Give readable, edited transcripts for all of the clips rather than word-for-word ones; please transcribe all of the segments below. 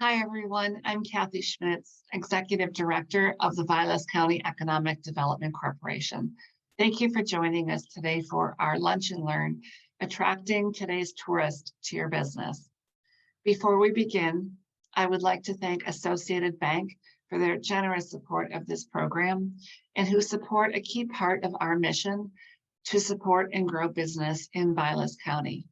Hi, everyone. I'm Kathy Schmitz, Executive Director of the Vilas County Economic Development Corporation. Thank you for joining us today for our Lunch and Learn, Attracting Today's Tourist to Your Business. Before we begin, I would like to thank Associated Bank for their generous support of this program and who support a key part of our mission to support and grow business in Vilas County.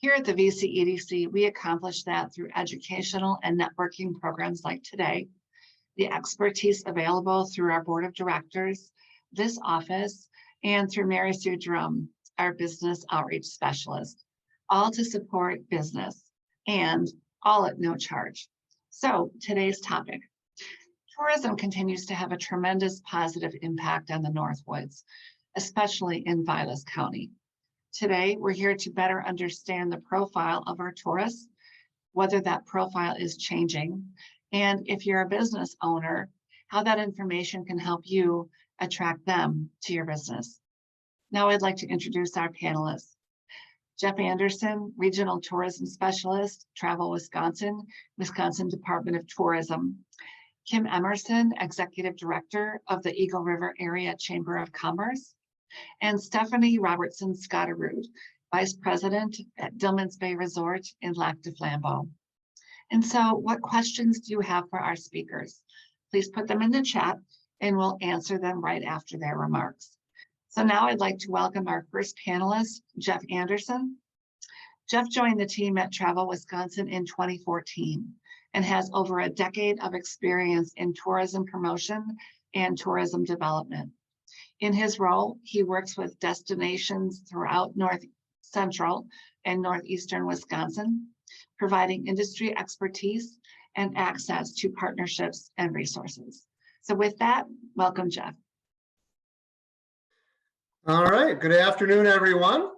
Here at the VCEDC, we accomplish that through educational and networking programs like today, the expertise available through our board of directors, this office, and through Mary Sue Drum, our business outreach specialist, all to support business and all at no charge. So today's topic, tourism continues to have a tremendous positive impact on the Northwoods, especially in Vilas County. Today, we're here to better understand the profile of our tourists, whether that profile is changing, and if you're a business owner, how that information can help you attract them to your business. Now I'd like to introduce our panelists. Jeff Anderson, Regional Tourism Specialist, Travel Wisconsin, Wisconsin Department of Tourism. Kim Emerson, Executive Director of the Eagle River Area Chamber of Commerce. And Stephanie Robertson Scotterud, Vice President at Dillman's Bay Resort in Lac du Flambeau. And so what questions do you have for our speakers? Please put them in the chat and we'll answer them right after their remarks. So now I'd like to welcome our first panelist, Jeff Anderson. Jeff joined the team at Travel Wisconsin in 2014 and has over a decade of experience in tourism promotion and tourism development. In his role, he works with destinations throughout North Central and Northeastern Wisconsin, providing industry expertise and access to partnerships and resources. So with that, welcome, Jeff. All right, good afternoon, everyone.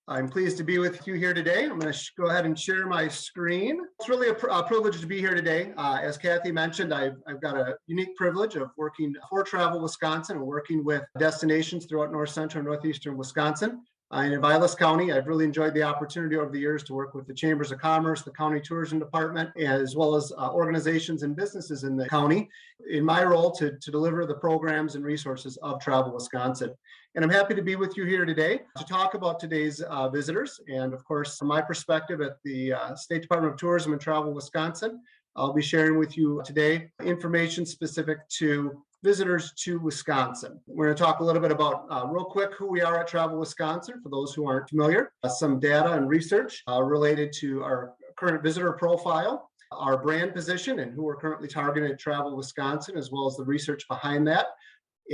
I'm pleased to be with you here today. I'm going to go ahead and share my screen. It's really a privilege to be here today. As Kathy mentioned, I've got a unique privilege of working for Travel Wisconsin and working with destinations throughout North Central and Northeastern Wisconsin. In Vilas County, I've really enjoyed the opportunity over the years to work with the Chambers of Commerce, the County Tourism Department, as well as organizations and businesses in the county in my role to deliver the programs and resources of Travel Wisconsin. And I'm happy to be with you here today to talk about today's visitors. And of course, from my perspective at the State Department of Tourism and Travel Wisconsin, I'll be sharing with you today information specific to visitors to Wisconsin. We're going to talk a little bit about, real quick, who we are at Travel Wisconsin, for those who aren't familiar, some data and research related to our current visitor profile, our brand position, and who we're currently targeting at Travel Wisconsin, as well as the research behind that,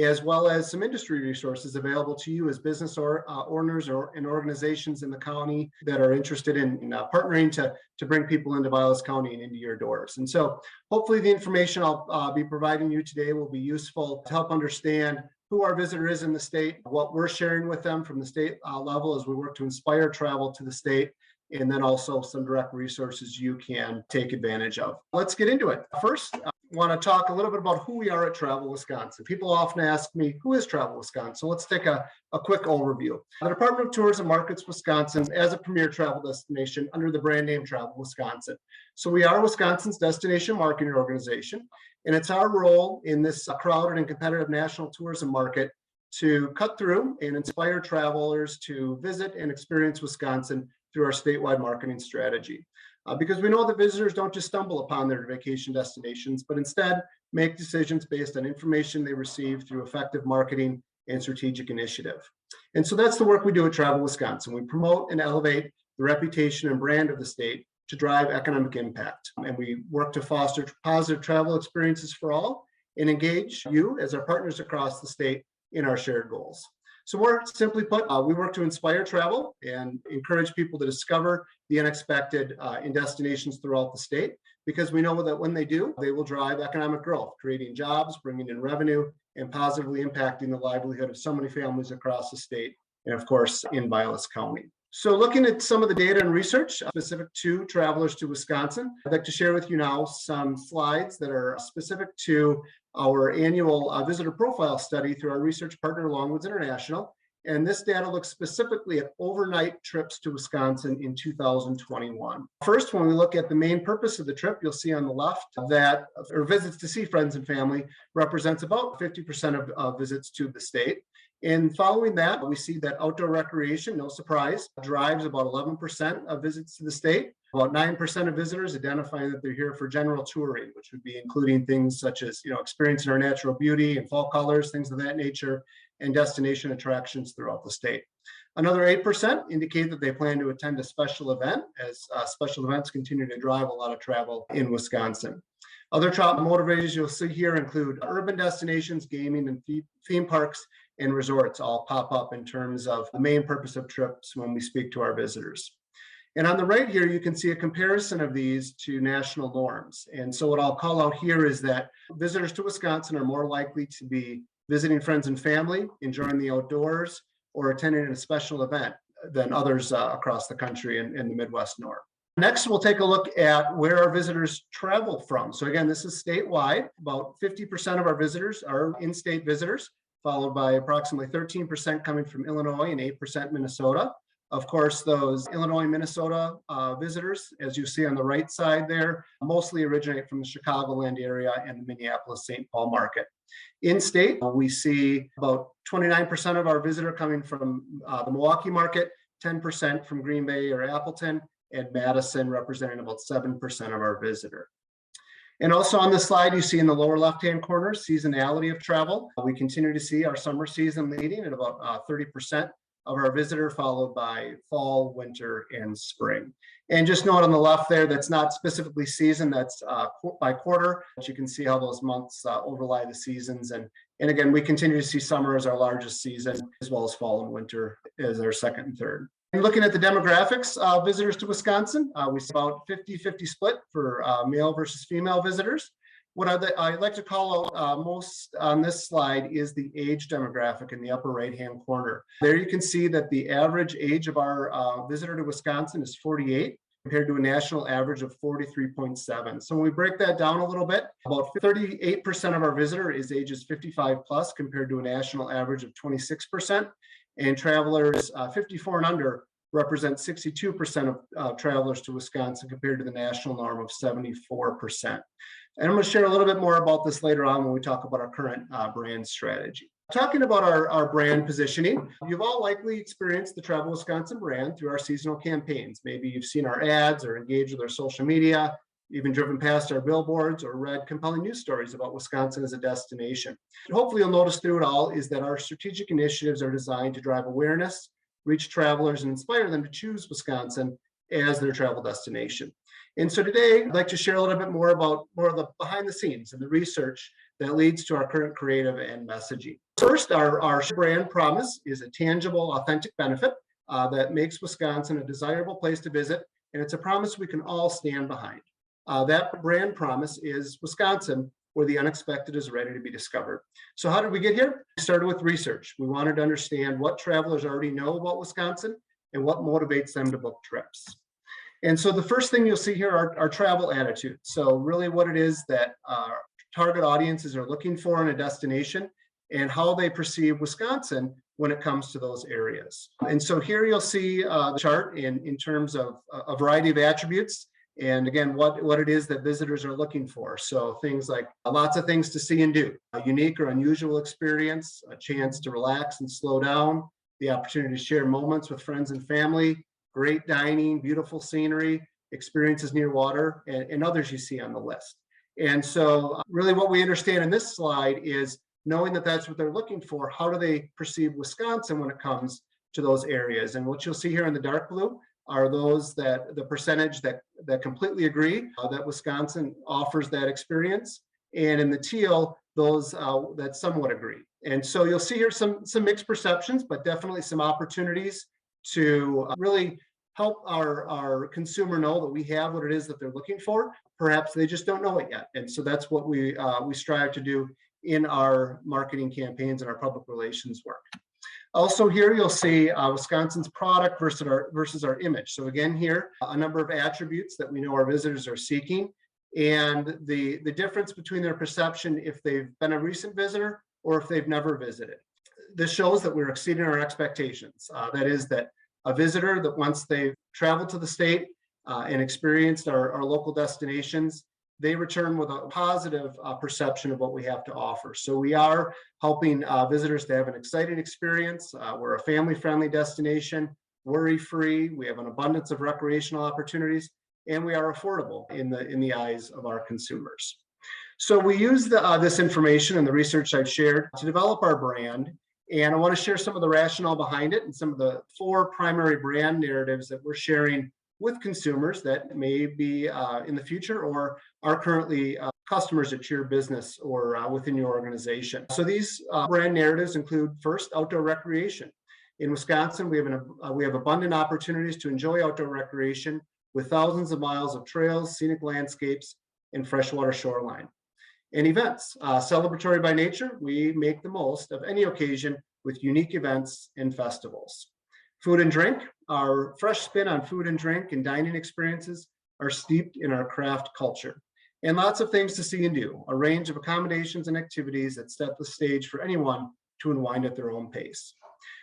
as well as some industry resources available to you as business owners and organizations in the county that are interested in partnering to bring people into Vilas County and into your doors. And so hopefully the information I'll be providing you today will be useful to help understand who our visitor is in the state, what we're sharing with them from the state level as we work to inspire travel to the state, and then also some direct resources you can take advantage of. Let's get into it. First, want to talk a little bit about who we are at Travel Wisconsin. People often ask me, who is Travel Wisconsin? So let's take a quick overview. The Department of Tourism markets Wisconsin as a premier travel destination under the brand name Travel Wisconsin. So we are Wisconsin's destination marketing organization, and it's our role in this crowded and competitive national tourism market to cut through and inspire travelers to visit and experience Wisconsin through our statewide marketing strategy. Because we know that visitors don't just stumble upon their vacation destinations, but instead make decisions based on information they receive through effective marketing and strategic initiative. And so that's the work we do at Travel Wisconsin. We promote and elevate the reputation and brand of the state to drive economic impact. And we work to foster positive travel experiences for all and engage you as our partners across the state in our shared goals. So more simply put, we work to inspire travel and encourage people to discover the unexpected in destinations throughout the state, because we know that when they do, they will drive economic growth, creating jobs, bringing in revenue, and positively impacting the livelihood of so many families across the state, and of course, in Vilas County. So looking at some of the data and research specific to travelers to Wisconsin, I'd like to share with you now some slides that are specific to our annual visitor profile study through our research partner, Longwoods International, And this data looks specifically at overnight trips to Wisconsin in 2021. First, when we look at the main purpose of the trip, you'll see on the left that visits to see friends and family represents about 50% of visits to the state. And following that, we see that outdoor recreation, no surprise, drives about 11% of visits to the state. About 9% of visitors identifying that they're here for general touring, which would be including things such as, experiencing our natural beauty and fall colors, things of that nature, and destination attractions throughout the state. Another 8% indicate that they plan to attend a special event, as special events continue to drive a lot of travel in Wisconsin. Other travel motivators you'll see here include urban destinations, gaming, and theme parks and resorts all pop up in terms of the main purpose of trips when we speak to our visitors. And on the right here, you can see a comparison of these to national norms. And so what I'll call out here is that visitors to Wisconsin are more likely to be visiting friends and family, enjoying the outdoors, or attending a special event than others across the country and in the Midwest North. Next, we'll take a look at where our visitors travel from. So again, this is statewide. About 50% of our visitors are in-state visitors, followed by approximately 13% coming from Illinois and 8% Minnesota. Of course, those Illinois, Minnesota visitors, as you see on the right side there, mostly originate from the Chicagoland area and the Minneapolis-St. Paul market. In state, we see about 29% of our visitor coming from the Milwaukee market, 10% from Green Bay or Appleton, and Madison representing about 7% of our visitor. And also on this slide, you see in the lower left-hand corner, seasonality of travel. We continue to see our summer season leading at about 30% of our visitor, followed by fall, winter, and spring. And just note on the left there, that's not specifically season, that's by quarter, but you can see how those months overlay the seasons. And again, we continue to see summer as our largest season, as well as fall and winter as our second and third. And looking at the demographics of visitors to Wisconsin, we see about 50-50 split for male versus female visitors. What I'd like to call out most on this slide is the age demographic in the upper right-hand corner. There you can see that the average age of our visitor to Wisconsin is 48, compared to a national average of 43.7. So when we break that down a little bit, about 38% of our visitor is ages 55 plus, compared to a national average of 26%. And travelers 54 and under represent 62% of travelers to Wisconsin, compared to the national norm of 74%. And I'm going to share a little bit more about this later on when we talk about our current brand strategy. Talking about our brand positioning, you've all likely experienced the Travel Wisconsin brand through our seasonal campaigns. Maybe you've seen our ads or engaged with our social media, even driven past our billboards or read compelling news stories about Wisconsin as a destination. Hopefully you'll notice through it all is that our strategic initiatives are designed to drive awareness, reach travelers, and inspire them to choose Wisconsin as their travel destination. And so today, I'd like to share a little bit more about of the behind the scenes and the research that leads to our current creative and messaging. First, our brand promise is a tangible, authentic benefit that makes Wisconsin a desirable place to visit, and it's a promise we can all stand behind. That brand promise is Wisconsin, where the unexpected is ready to be discovered. So how did we get here? We started with research. We wanted to understand what travelers already know about Wisconsin and what motivates them to book trips. And so the first thing you'll see here are travel attitudes. So really what it is that our target audiences are looking for in a destination and how they perceive Wisconsin when it comes to those areas. And so here you'll see the chart in terms of a variety of attributes. And again, what it is that visitors are looking for. So things like lots of things to see and do, a unique or unusual experience, a chance to relax and slow down, the opportunity to share moments with friends and family, great dining, beautiful scenery, experiences near water, and others you see on the list. And so really what we understand in this slide is knowing that that's what they're looking for, how do they perceive Wisconsin when it comes to those areas? And what you'll see here in the dark blue are those that the percentage that completely agree that Wisconsin offers that experience. And in the teal, those that somewhat agree. And so you'll see here some mixed perceptions, but definitely some opportunities to really help our consumer know that we have what it is that they're looking for. Perhaps they just don't know it yet. And so that's what we strive to do in our marketing campaigns and our public relations work. Also here, you'll see Wisconsin's product versus our image. So again, here, a number of attributes that we know our visitors are seeking, and the difference between their perception if they've been a recent visitor or if they've never visited. this shows that we're exceeding our expectations. That is that a visitor that once they've traveled to the state and experienced our local destinations, they return with a positive perception of what we have to offer. So we are helping visitors to have an exciting experience. We're a family-friendly destination, worry-free. We have an abundance of recreational opportunities, and we are affordable in the eyes of our consumers. So we use this information and the research I've shared to develop our brand. And I want to share some of the rationale behind it and some of the 4 primary brand narratives that we're sharing with consumers that may be in the future or are currently customers at your business or within your organization. So these brand narratives include, first, outdoor recreation. In Wisconsin, we have abundant opportunities to enjoy outdoor recreation with thousands of miles of trails, scenic landscapes, and freshwater shoreline. And events, celebratory by nature, we make the most of any occasion with unique events and festivals. Food and drink, our fresh spin on food and drink and dining experiences are steeped in our craft culture. And lots of things to see and do, a range of accommodations and activities that set the stage for anyone to unwind at their own pace.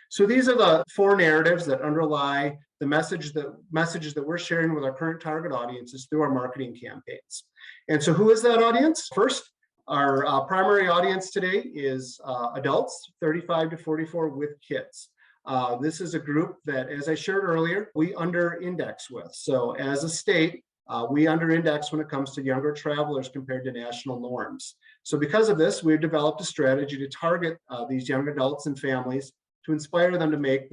So these are the 4 narratives that underlie the messages that we're sharing with our current target audiences through our marketing campaigns. And so who is that audience? First, our primary audience today is adults 35 to 44 with kids. This is a group that, as I shared earlier, we under-index with. So as a state, we under-index when it comes to younger travelers compared to national norms. So because of this, we've developed a strategy to target these young adults and families to inspire them to make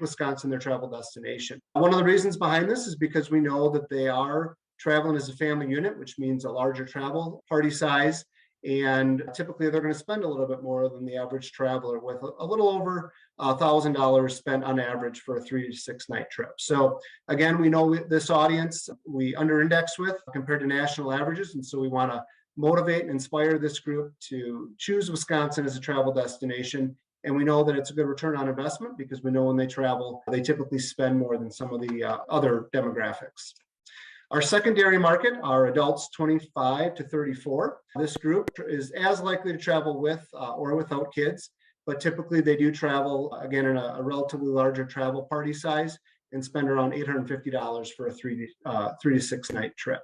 Wisconsin their travel destination. One of the reasons behind this is because we know that they are traveling as a family unit, which means a larger travel party size. And typically they're going to spend a little bit more than the average traveler, with a little over $1,000 spent on average for a 3 to 6 night trip. So again, we know this audience we under-index with compared to national averages. And so we want to motivate and inspire this group to choose Wisconsin as a travel destination. And we know that it's a good return on investment because we know when they travel, they typically spend more than some of the other demographics. Our secondary market are adults 25 to 34. This group is as likely to travel with or without kids, but typically they do travel, again, in a relatively larger travel party size and spend around $850 for a 3 to 6 night trip.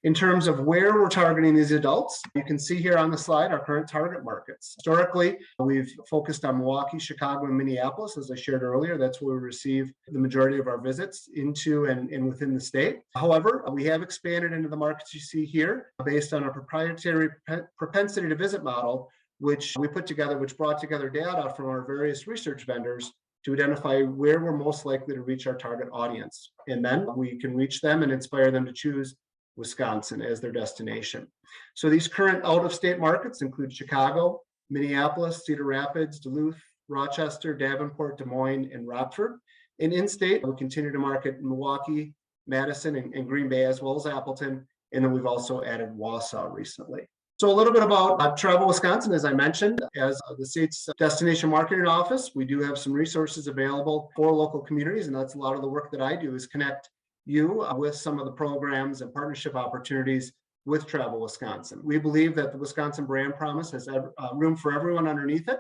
In terms of where we're targeting these adults, you can see here on the slide our current target markets. Historically, we've focused on Milwaukee, Chicago, and Minneapolis. As I shared earlier, that's where we receive the majority of our visits into and within the state. However, we have expanded into the markets you see here based on our proprietary propensity to visit model, which we put together, which brought together data from our various research vendors to identify where we're most likely to reach our target audience. And then we can reach them and inspire them to choose Wisconsin as their destination. So these current out-of-state markets include Chicago, Minneapolis, Cedar Rapids, Duluth, Rochester, Davenport, Des Moines, and Rockford. And in-state, we continue to market Milwaukee, Madison, and Green Bay, as well as Appleton. And then we've also added Wausau recently. So a little bit about Travel Wisconsin. As I mentioned, as the state's destination marketing office, we do have some resources available for local communities. And that's a lot of the work that I do, is connect you with some of the programs and partnership opportunities with Travel Wisconsin. We believe that the Wisconsin brand promise has room for everyone underneath it,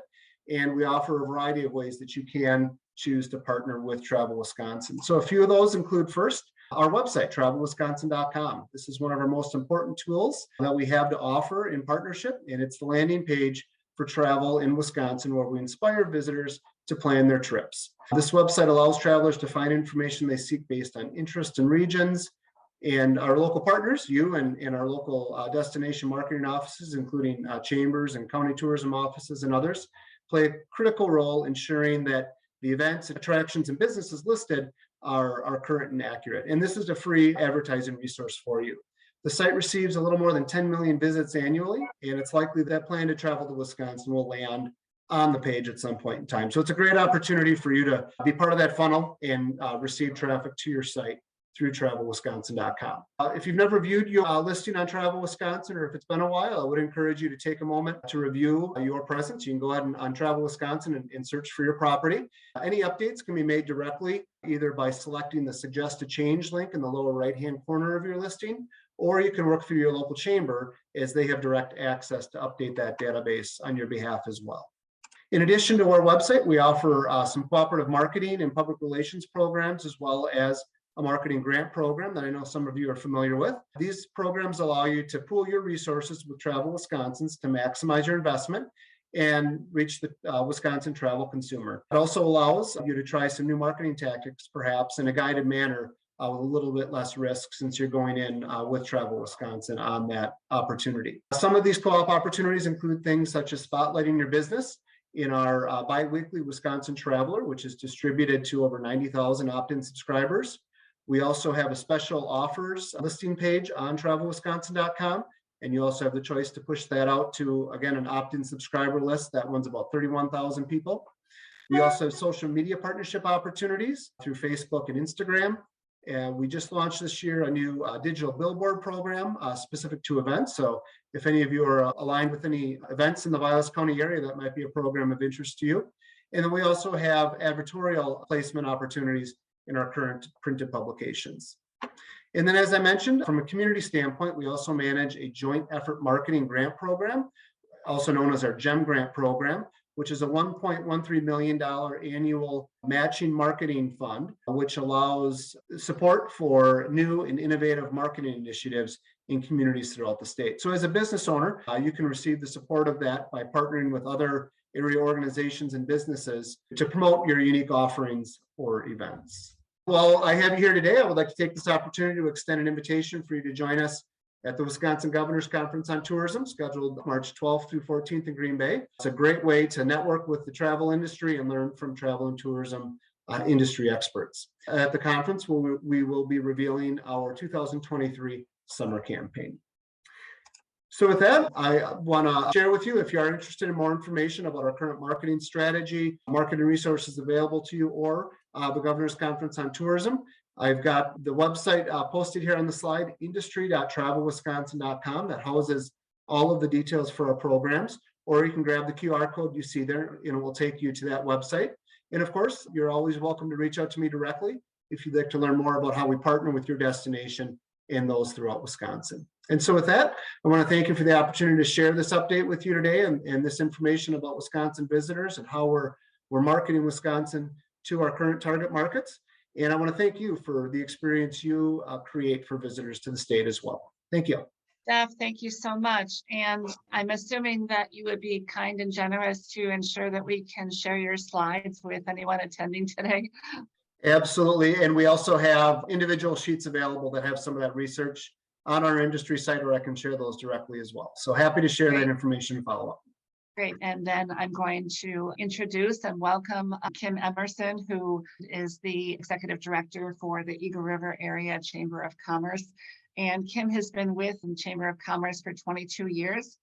and we offer a variety of ways that you can choose to partner with Travel Wisconsin. So a few of those include, first, our website, travelwisconsin.com. This is one of our most important tools that we have to offer in partnership, and it's the landing page for travel in Wisconsin, where we inspire visitors to plan their trips. This website allows travelers to find information they seek based on interest and regions. And our local partners, you and our local destination marketing offices, including chambers and county tourism offices and others, play a critical role ensuring that the events, attractions, and businesses listed are current and accurate. And this is a free advertising resource for you. The site receives a little more than 10 million visits annually, and it's likely that plan to travel to Wisconsin will land on the page at some point in time. So it's a great opportunity for you to be part of that funnel and receive traffic to your site through travelwisconsin.com. If you've never viewed your listing on Travel Wisconsin, or if it's been a while, I would encourage you to take a moment to review your presence. You can go ahead on Travel Wisconsin and search for your property. Any updates can be made directly, either by selecting the Suggest a Change link in the lower right-hand corner of your listing, or you can work through your local chamber, as they have direct access to update that database on your behalf as well. In addition to our website, we offer some cooperative marketing and public relations programs, as well as a marketing grant program that I know some of you are familiar with. These programs allow you to pool your resources with Travel Wisconsin's to maximize your investment and reach the Wisconsin travel consumer. It also allows you to try some new marketing tactics, perhaps in a guided manner, with a little bit less risk, since you're going in with Travel Wisconsin on that opportunity. Some of these co-op opportunities include things such as spotlighting your business in our bi-weekly Wisconsin Traveler, which is distributed to over 90,000 opt-in subscribers. We also have a special offers listing page on travelwisconsin.com, and you also have the choice to push that out to, again, an opt-in subscriber list. That one's about 31,000 people. We also have social media partnership opportunities through Facebook and Instagram. And we just launched this year a new digital billboard program specific to events. So if any of you are aligned with any events in the Vilas County area, that might be a program of interest to you. And then we also have advertorial placement opportunities in our current printed publications. And then, as I mentioned, from a community standpoint, we also manage a joint effort marketing grant program, also known as our GEM grant program, which is a $1.13 million annual matching marketing fund, which allows support for new and innovative marketing initiatives in communities throughout the state. So as a business owner, you can receive the support of that by partnering with other area organizations and businesses to promote your unique offerings or events. While I have you here today, I would like to take this opportunity to extend an invitation for you to join us at the Wisconsin Governor's Conference on Tourism, scheduled March 12th through 14th in Green Bay. It's a great way to network with the travel industry and learn from travel and tourism industry experts. At the conference, we will be revealing our 2023 summer campaign. So with that, I want to share with you, if you are interested in more information about our current marketing strategy, marketing resources available to you, or the Governor's Conference on Tourism, I've got the website posted here on the slide, industry.travelwisconsin.com, that houses all of the details for our programs, or you can grab the QR code you see there, and it will take you to that website. And of course, you're always welcome to reach out to me directly if you'd like to learn more about how we partner with your destination and those throughout Wisconsin. And so with that, I want to thank you for the opportunity to share this update with you today and this information about Wisconsin visitors and how we're marketing Wisconsin to our current target markets. And I want to thank you for the experience you create for visitors to the state as well. Thank you. Jeff, thank you so much. And I'm assuming that you would be kind and generous to ensure that we can share your slides with anyone attending today. Absolutely. And we also have individual sheets available that have some of that research on our industry site, or I can share those directly as well. So happy to share that information and follow up. Great. And then I'm going to introduce and welcome Kim Emerson, who is the Executive Director for the Eagle River Area Chamber of Commerce. And Kim has been with the Chamber of Commerce for 22 years,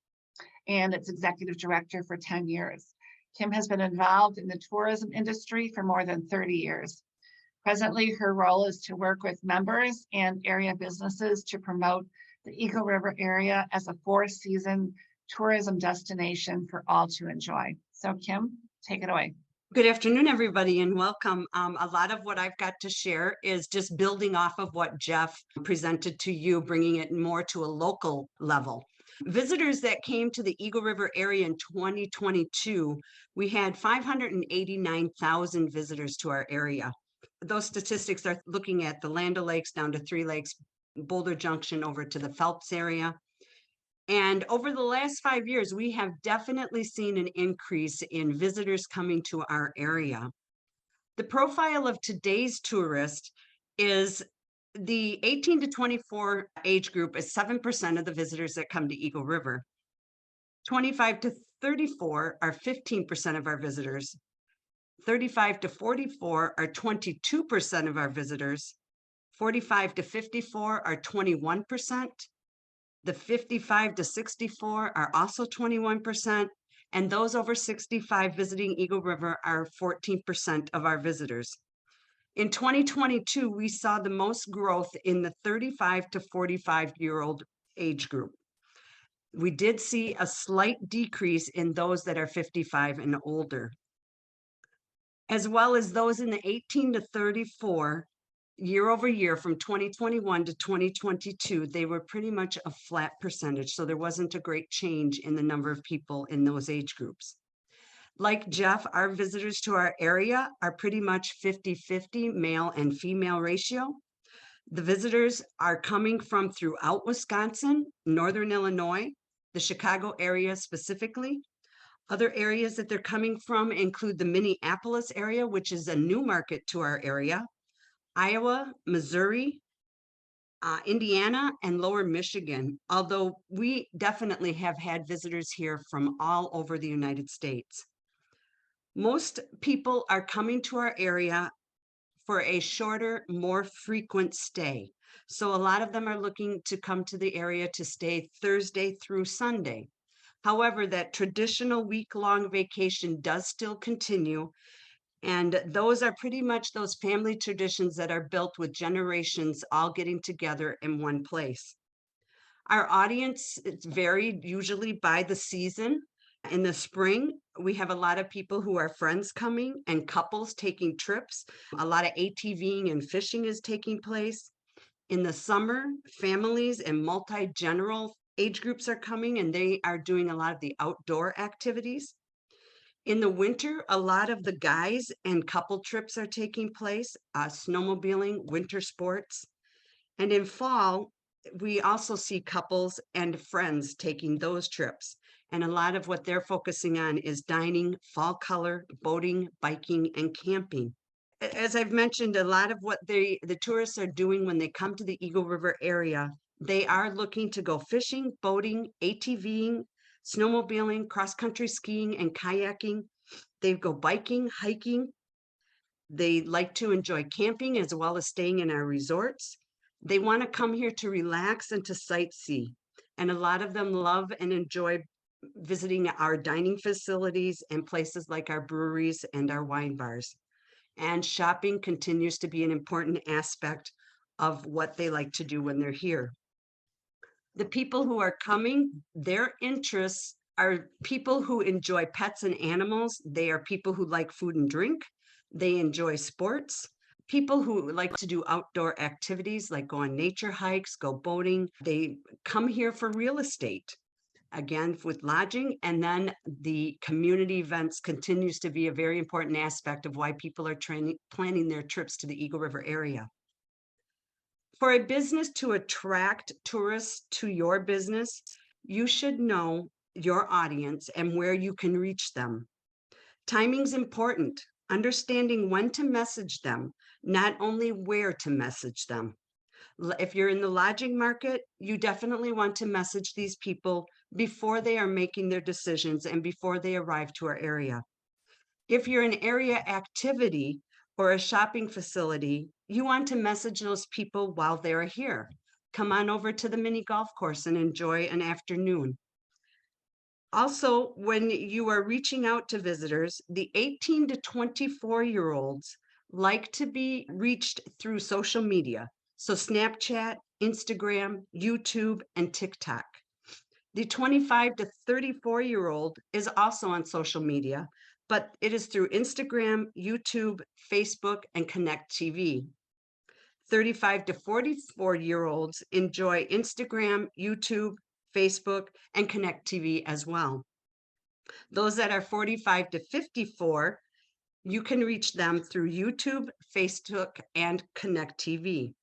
and its Executive Director for 10 years. Kim has been involved in the tourism industry for more than 30 years. Presently, her role is to work with members and area businesses to promote the Eagle River area as a four-season tourism destination for all to enjoy. So Kim, take it away. Good afternoon, everybody, and welcome. A lot of what I've got to share is just building off of what Jeff presented to you, bringing it more to a local level. Visitors that came to the Eagle River area in 2022, we had 589,000 visitors to our area. Those statistics are looking at the Land O'Lakes down to Three Lakes, Boulder Junction over to the Phelps area. And over the last 5 years, we have definitely seen an increase in visitors coming to our area. The profile of today's tourist is the 18 to 24 age group is 7% of the visitors that come to Eagle River. 25 to 34 are 15% of our visitors. 35 to 44 are 22% of our visitors. 45 to 54 are 21%. The 55 to 64 are also 21%. And those over 65 visiting Eagle River are 14% of our visitors. In 2022, we saw the most growth in the 35 to 45-year-old age group. We did see a slight decrease in those that are 55 and older, as well as those in the 18 to 34. Year over year from 2021 to 2022, they were pretty much a flat percentage. So there wasn't a great change in the number of people in those age groups. Like Jeff, our visitors to our area are pretty much 50-50 male and female ratio. The visitors are coming from throughout Wisconsin, Northern Illinois, the Chicago area specifically. Other areas that they're coming from include the Minneapolis area, which is a new market to our area, Iowa, Missouri, Indiana, and Lower Michigan, although we definitely have had visitors here from all over the United States. Most people are coming to our area for a shorter, more frequent stay. So a lot of them are looking to come to the area to stay Thursday through Sunday. However, that traditional week-long vacation does still continue. And those are pretty much those family traditions that are built with generations all getting together in one place. Our audience, it's varied usually by the season. In the spring, we have a lot of people who are friends coming and couples taking trips. A lot of ATVing and fishing is taking place. In the summer, families and multi-general age groups are coming and they are doing a lot of the outdoor activities. In the winter, a lot of the guys and couple trips are taking place, snowmobiling, winter sports. And in fall, we also see couples and friends taking those trips. And a lot of what they're focusing on is dining, fall color, boating, biking, and camping. As I've mentioned, a lot of what the tourists are doing when they come to the Eagle River area, they are looking to go fishing, boating, ATVing, snowmobiling, cross-country skiing, and kayaking. They go biking, hiking. They like to enjoy camping as well as staying in our resorts. They want to come here to relax and to sightsee. And a lot of them love and enjoy visiting our dining facilities and places like our breweries and our wine bars. And shopping continues to be an important aspect of what they like to do when they're here. The people who are coming, their interests are people who enjoy pets and animals. They are people who like food and drink. They enjoy sports. People who like to do outdoor activities like go on nature hikes, go boating. They come here for real estate. Again, with lodging, and then the community events continues to be a very important aspect of why people are planning their trips to the Eagle River area. For a business to attract tourists to your business, you should know your audience and where you can reach them. Timing's important. Understanding when to message them, not only where to message them. If you're in the lodging market, you definitely want to message these people before they are making their decisions and before they arrive to our area. If you're an area activity or a shopping facility, you want to message those people while they're here. Come on over to the mini golf course and enjoy an afternoon. Also, when you are reaching out to visitors, the 18 to 24-year-olds like to be reached through social media. So Snapchat, Instagram, YouTube, and TikTok. The 25 to 34-year-old is also on social media, but it is through Instagram, YouTube, Facebook, and Connect TV. 35 to 44-year-olds enjoy Instagram, YouTube, Facebook, and Connect TV as well. Those that are 45 to 54, you can reach them through YouTube, Facebook, and Connect TV.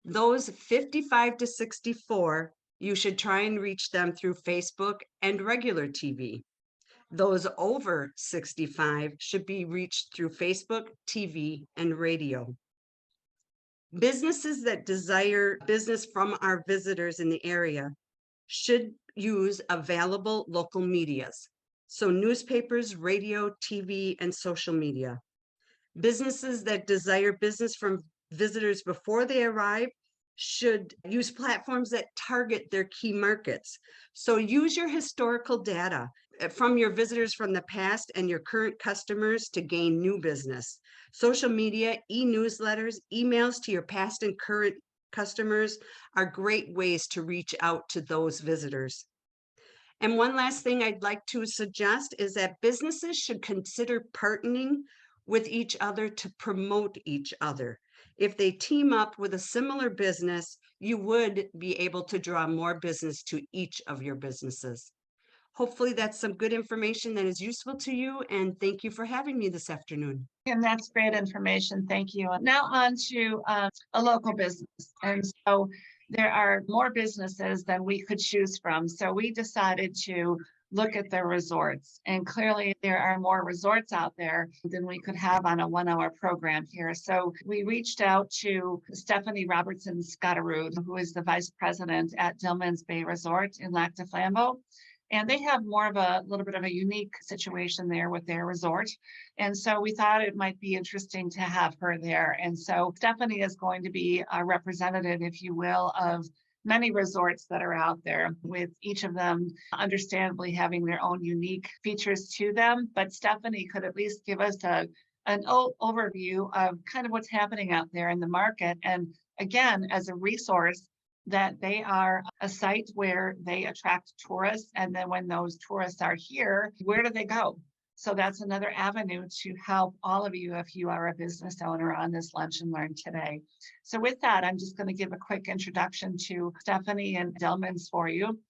Those 55 to 64, you should try and reach them through Facebook and regular TV. Those over 65 should be reached through Facebook, TV, and radio. Businesses that desire business from our visitors in the area should use available local medias. So newspapers, radio, TV, and social media. Businesses that desire business from visitors before they arrive should use platforms that target their key markets. So use your historical data from your visitors from the past and your current customers to gain new business. Social media, e-newsletters, emails to your past and current customers are great ways to reach out to those visitors. And one last thing I'd like to suggest is that businesses should consider partnering with each other to promote each other. If they team up with a similar business, you would be able to draw more business to each of your businesses. Hopefully that's some good information that is useful to you, and thank you for having me this afternoon. And that's great information. Thank you. Now on to a local business. And so there are more businesses than we could choose from. So we decided to look at the resorts. And clearly there are more resorts out there than we could have on a 1-hour program here. So we reached out to Stephanie Robertson Scotterud, who is the vice president at Dillman's Bay Resort in Lac du Flambeau. And they have more of a little bit of a unique situation there with their resort. And so we thought it might be interesting to have her there. And so Stephanie is going to be a representative, if you will, of many resorts that are out there, with each of them understandably having their own unique features to them. But Stephanie could at least give us an overview of kind of what's happening out there in the market. And again, as a resource, that they are a site where they attract tourists. And then when those tourists are here, where do they go? So that's another avenue to help all of you if you are a business owner on this Lunch and Learn today. So with that, I'm just going to give a quick introduction to Stephanie and Dillman's for you.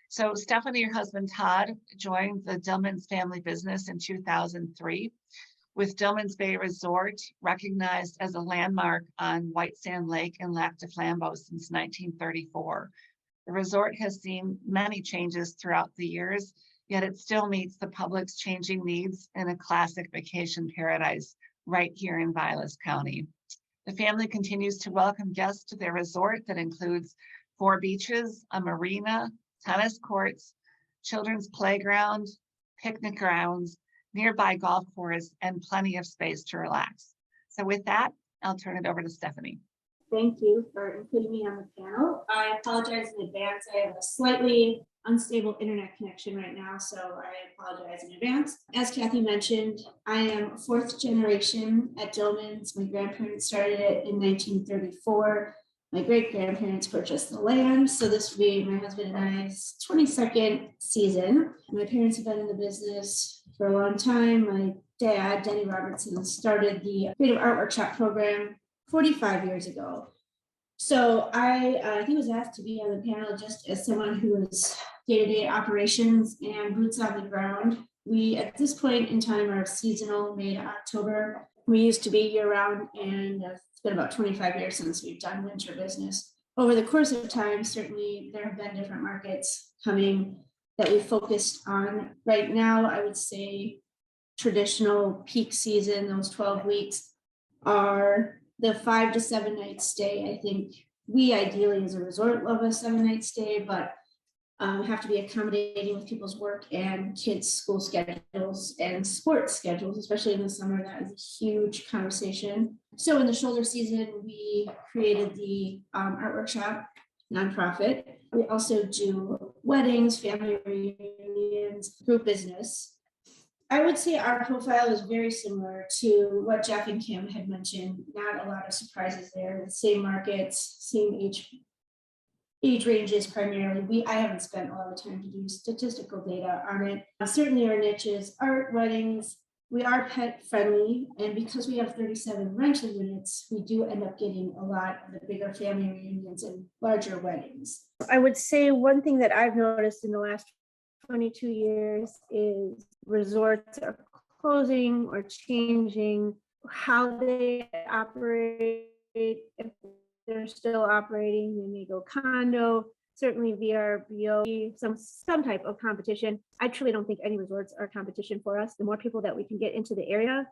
So Stephanie, your husband Todd, joined the Dillman's family business in 2003. With Dillman's Bay Resort recognized as a landmark on White Sand Lake in Lac du Flambeau since 1934. The resort has seen many changes throughout the years, yet it still meets the public's changing needs in a classic vacation paradise right here in Vilas County. The family continues to welcome guests to their resort that includes 4 beaches, a marina, tennis courts, children's playground, picnic grounds, nearby golf course, and plenty of space to relax. So with that, I'll turn it over to Stephanie. Thank you for including me on the panel. I apologize in advance. I have a slightly unstable internet connection right now, so I apologize in advance. As Kathy mentioned, I am 4th generation at Dillman's. My grandparents started it in 1934. My great-grandparents purchased the land, so this will be my husband and I's 22nd season. My parents have been in the business for a long time. My dad, Denny Robertson, started the Creative Art Workshop program 45 years ago. So I was asked to be on the panel just as someone who is day-to-day operations and boots on the ground. We, at this point in time, are seasonal, May to October. We used to be year-round, and it's been about 25 years since we've done winter business. Over the course of time, certainly there have been different markets coming that we focused on. Right now, I would say traditional peak season, those 12 weeks, are the 5 to 7 night stay. I think we ideally as a resort love a 7-night stay, but have to be accommodating with people's work and kids' school schedules and sports schedules, especially in the summer. That is a huge conversation. So in the shoulder season, we created the Art Workshop nonprofit. We also do weddings, family reunions, group business. I would say our profile is very similar to what Jeff and Kim had mentioned. Not a lot of surprises there. The same markets, same age ranges primarily. I haven't spent a lot of time to do statistical data on it. Certainly our niches, art, weddings. We are pet friendly, and because we have 37 rental units, we do end up getting a lot of the bigger family reunions and larger weddings. I would say one thing that I've noticed in the last 22 years is resorts are closing or changing how they operate. If they're still operating, they may go condo, certainly VRBO, some type of competition. I truly don't think any resorts are competition for us. The more people that we can get into the area,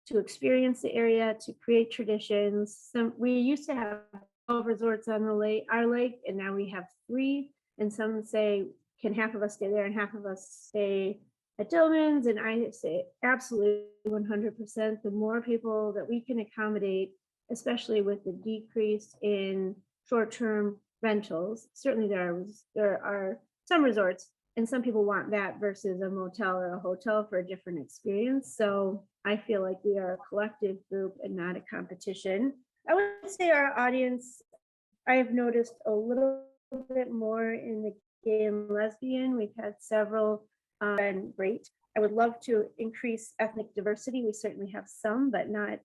to experience the area, to create traditions. We used to have 12 resorts on our lake, and now we have 3. And some say, can half of us stay there and half of us stay at Dillman's? And I say absolutely 100%. The more people that we can accommodate, especially with the decrease in short-term rentals. Certainly there are some resorts and some people want that versus a motel or a hotel for a different experience. So I feel like we are a collective group and not a competition. I would say our audience, I've noticed a little bit more in the gay and lesbian. We've had several and great. I would love to increase ethnic diversity. We certainly have some, but not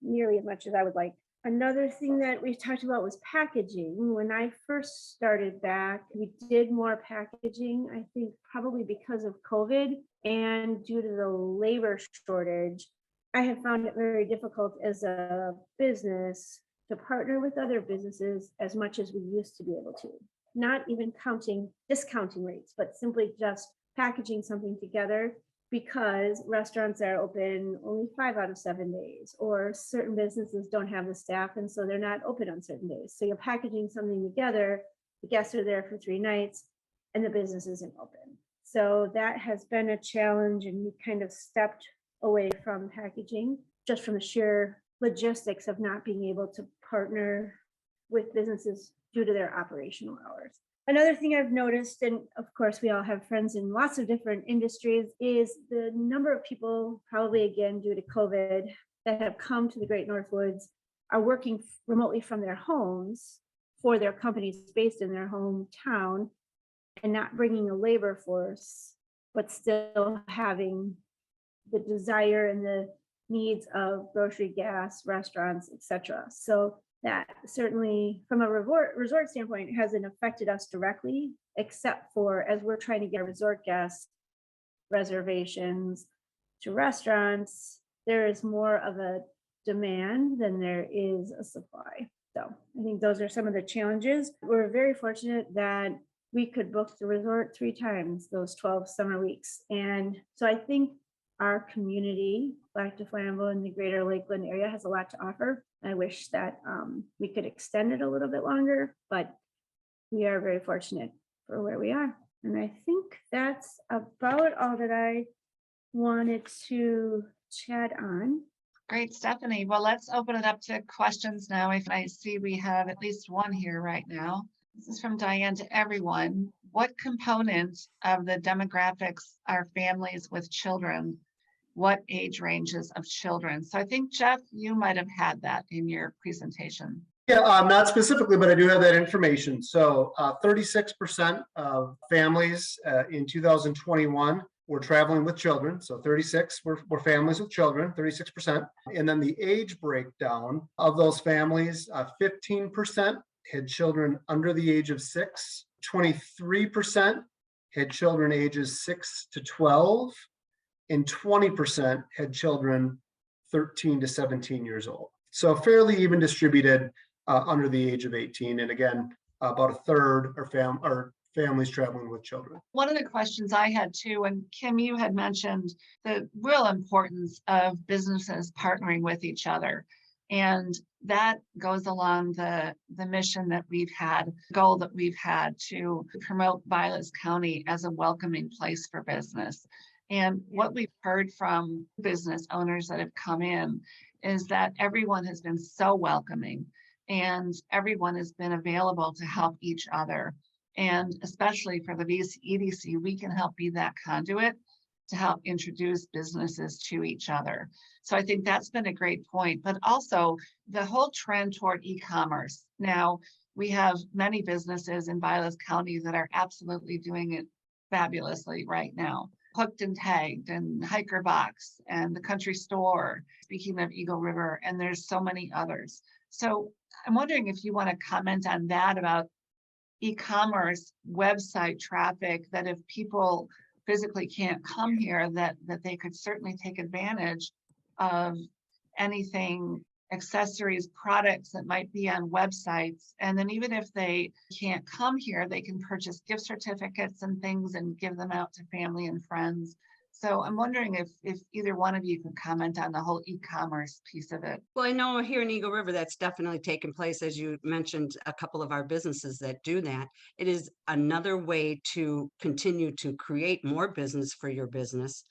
nearly as much as I would like. Another thing that we talked about was packaging. When I first started back, we did more packaging, I think probably because of COVID and due to the labor shortage. I have found it very difficult as a business to partner with other businesses as much as we used to be able to. Not even counting discounting rates, but simply just packaging something together, because restaurants are open only 5 out of 7 days, or certain businesses don't have the staff and so they're not open on certain days. So you're packaging something together, the guests are there for 3 nights and the business isn't open. So that has been a challenge, and we kind of stepped away from packaging just from the sheer logistics of not being able to partner with businesses due to their operational hours. Another thing I've noticed, and of course we all have friends in lots of different industries, is the number of people, probably again due to COVID, that have come to the Great North Woods are working remotely from their homes for their companies based in their hometown, and not bringing a labor force, but still having the desire and the needs of grocery, gas, restaurants, etc. So that certainly from a resort standpoint hasn't affected us directly, except for as we're trying to get our resort guests reservations to restaurants, there is more of a demand than there is a supply. So I think those are some of the challenges. We're very fortunate that we could book the resort 3 times those 12 summer weeks. And so I think our community, Lac du Flambeau and the greater Lakeland area, has a lot to offer. I wish that we could extend it a little bit longer, but we are very fortunate for where we are. And I think that's about all that I wanted to chat on. Great, Stephanie. Well, let's open it up to questions now. If I see we have at least one here right now. This is from Diane to everyone. What component of the demographics are families with children? What age ranges of children? So I think, Jeff, you might have had that in your presentation. Yeah, not specifically, but I do have that information. So 36% of families in 2021 were traveling with children. So 36 were families with children, 36%. And then the age breakdown of those families, 15% had children under the age of 6, 23% had children ages 6 to 12, and 20% had children 13 to 17 years old. So fairly even distributed under the age of 18. And again, about a third are families traveling with children. One of the questions I had too, and Kim, you had mentioned the real importance of businesses partnering with each other. And that goes along the mission that we've had, goal that we've had to promote Vilas County as a welcoming place for business. And what we've heard from business owners that have come in is that everyone has been so welcoming and everyone has been available to help each other. And especially for the VCEDC, we can help be that conduit to help introduce businesses to each other. So I think that's been a great point, but also the whole trend toward e-commerce. Now, we have many businesses in Vilas County that are absolutely doing it fabulously right now. Hooked and Tagged and Hiker Box and the Country Store, speaking of Eagle River, and there's so many others. So I'm wondering if you want to comment on that about e-commerce website traffic, that if people physically can't come here, that they could certainly take advantage of anything, accessories, products that might be on websites. And then even if they can't come here, they can purchase gift certificates and things and give them out to family and friends. So I'm wondering if either one of you could comment on the whole e-commerce piece of it. Well, I know here in Eagle River, that's definitely taken place. As you mentioned, a couple of our businesses that do that. It is another way to continue to create more business for your business.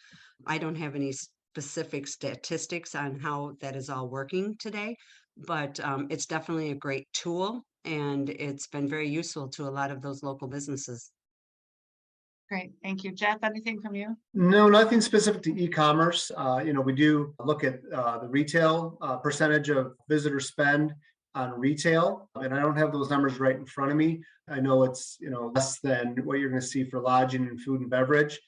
I don't have any specific statistics on how that is all working today, but it's definitely a great tool, and it's been very useful to a lot of those local businesses. Great, thank you. Jeff, anything from you? No, nothing specific to e-commerce. We do look at the retail percentage of visitor spend on retail, and I don't have those numbers right in front of me. I know it's less than what you're going to see for lodging and food and beverage.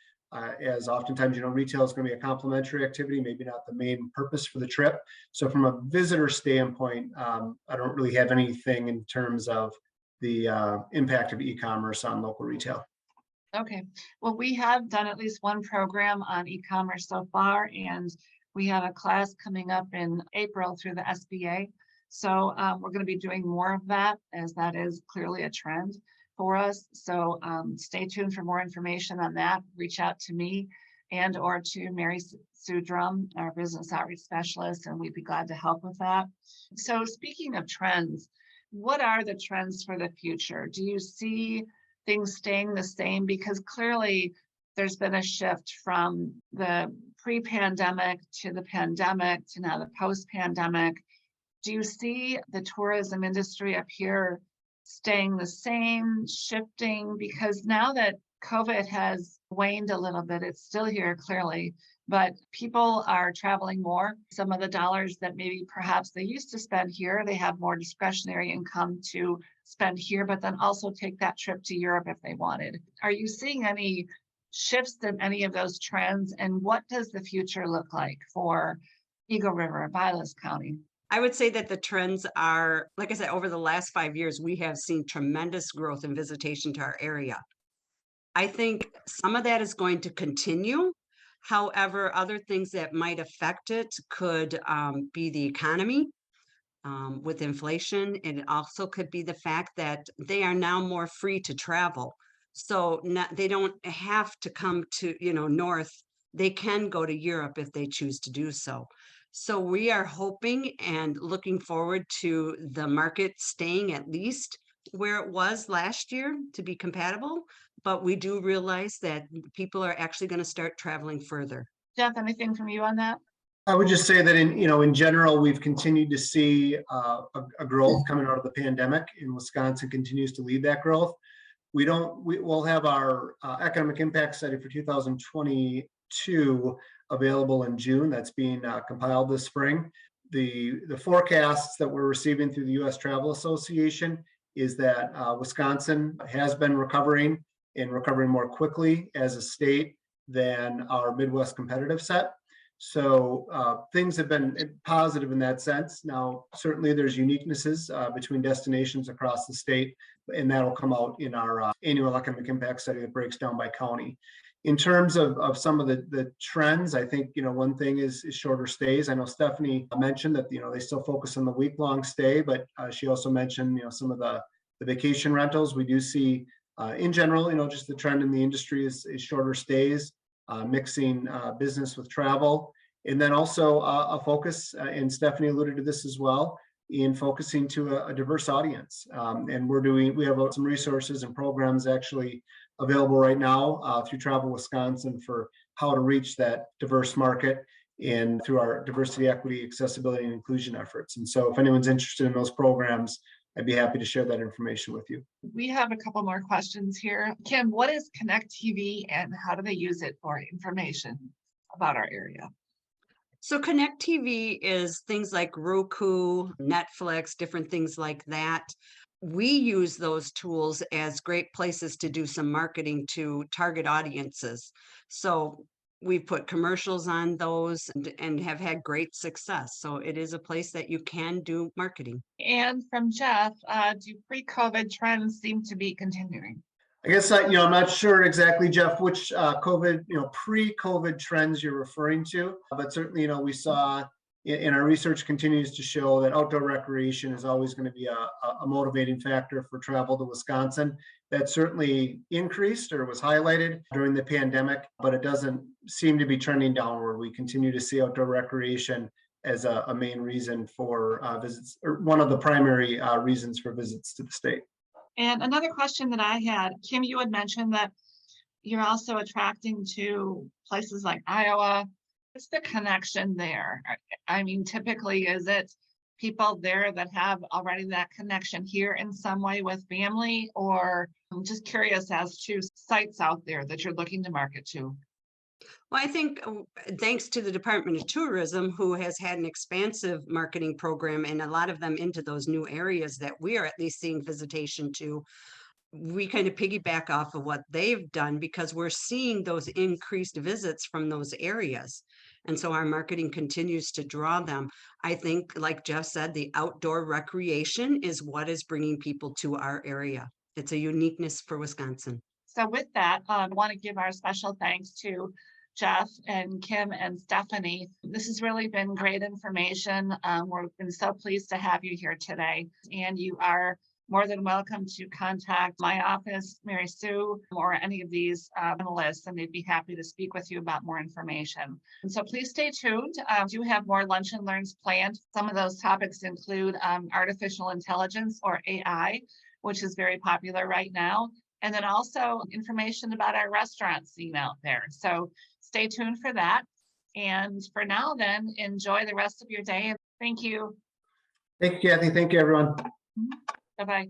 as oftentimes, retail is going to be a complementary activity, maybe not the main purpose for the trip. So from a visitor standpoint, I don't really have anything in terms of the impact of e-commerce on local retail. Okay, well, we have done at least one program on e-commerce so far, and we have a class coming up in April through the SBA. So we're going to be doing more of that, as that is clearly a trend for us. So stay tuned for more information on that. Reach out to me and or to Mary Sue Drum, our business outreach specialist, and we'd be glad to help with that. So speaking of trends, what are the trends for the future? Do you see things staying the same? Because clearly there's been a shift from the pre-pandemic to the pandemic to now the post-pandemic. Do you see the tourism industry up here staying the same, shifting? Because now that COVID has waned a little bit, it's still here clearly, but people are traveling more. Some of the dollars that maybe perhaps they used to spend here, they have more discretionary income to spend here, but then also take that trip to Europe if they wanted. Are you seeing any shifts in any of those trends? And what does the future look like for Eagle River, Vilas County? I would say that the trends are, like I said, over the last 5 years, we have seen tremendous growth in visitation to our area. I think some of that is going to continue. However, other things that might affect it could be the economy with inflation. And it also could be the fact that they are now more free to travel. So they don't have to come to, north. They can go to Europe if they choose to do so. So we are hoping and looking forward to the market staying at least where it was last year to be compatible. But we do realize that people are actually going to start traveling further. Jeff, anything from you on that? I would just say that in general, we've continued to see a growth coming out of the pandemic, and Wisconsin continues to lead that growth. We'll have our economic impact study for 2022 available in June. That's being compiled this spring. The forecasts that we're receiving through the U.S. Travel Association is that Wisconsin has been recovering and recovering more quickly as a state than our Midwest competitive set. So things have been positive in that sense. Now, certainly there's uniquenesses between destinations across the state, and that'll come out in our annual economic impact study that breaks down by county. In terms of some of the trends, I think, one thing is shorter stays. I know Stephanie mentioned that, they still focus on the week-long stay, but she also mentioned, some of the vacation rentals. We do see, in general, just the trend in the industry is shorter stays, mixing business with travel. And then also a focus, and Stephanie alluded to this as well, in focusing to a diverse audience. And we have some resources and programs actually available right now through Travel Wisconsin for how to reach that diverse market and through our diversity, equity, accessibility, and inclusion efforts. And so if anyone's interested in those programs, I'd be happy to share that information with you. We have a couple more questions here. Kim, what is Connect TV and how do they use it for information about our area? So Connect TV is things like Roku, Netflix, different things like that. We use those tools as great places to do some marketing to target audiences. So we put commercials on those and have had great success. So it is a place that you can do marketing. And from Jeff, do pre-COVID trends seem to be continuing? I guess, I'm not sure exactly, Jeff, which pre-COVID trends you're referring to, but certainly, we saw in our research continues to show that outdoor recreation is always going to be a motivating factor for travel to Wisconsin. That certainly increased or was highlighted during the pandemic, but it doesn't seem to be trending downward. We continue to see outdoor recreation as a main reason for visits, or one of the primary reasons for visits to the state. And another question that I had, Kim, you had mentioned that you're also attracting to places like Iowa. What's the connection there? I mean, typically, is it people there that have already that connection here in some way with family? Or I'm just curious as to sites out there that you're looking to market to. Well, I think thanks to the Department of Tourism, who has had an expansive marketing program and a lot of them into those new areas that we are at least seeing visitation to, we kind of piggyback off of what they've done because we're seeing those increased visits from those areas. And so our marketing continues to draw them. I think, like Jeff said, the outdoor recreation is what is bringing people to our area. It's a uniqueness for Wisconsin. So with that, I want to give our special thanks to Jeff and Kim and Stephanie. This has really been great information. We've been so pleased to have you here today, and you are more than welcome to contact my office, Mary Sue, or any of these panelists, and they'd be happy to speak with you about more information. And so please stay tuned. We do have more lunch and learns planned. Some of those topics include artificial intelligence, or AI, which is very popular right now. And then also information about our restaurant scene out there. So stay tuned for that. And for now then, enjoy the rest of your day. Thank you. Thank you, Kathy. Thank you, everyone. Bye-bye.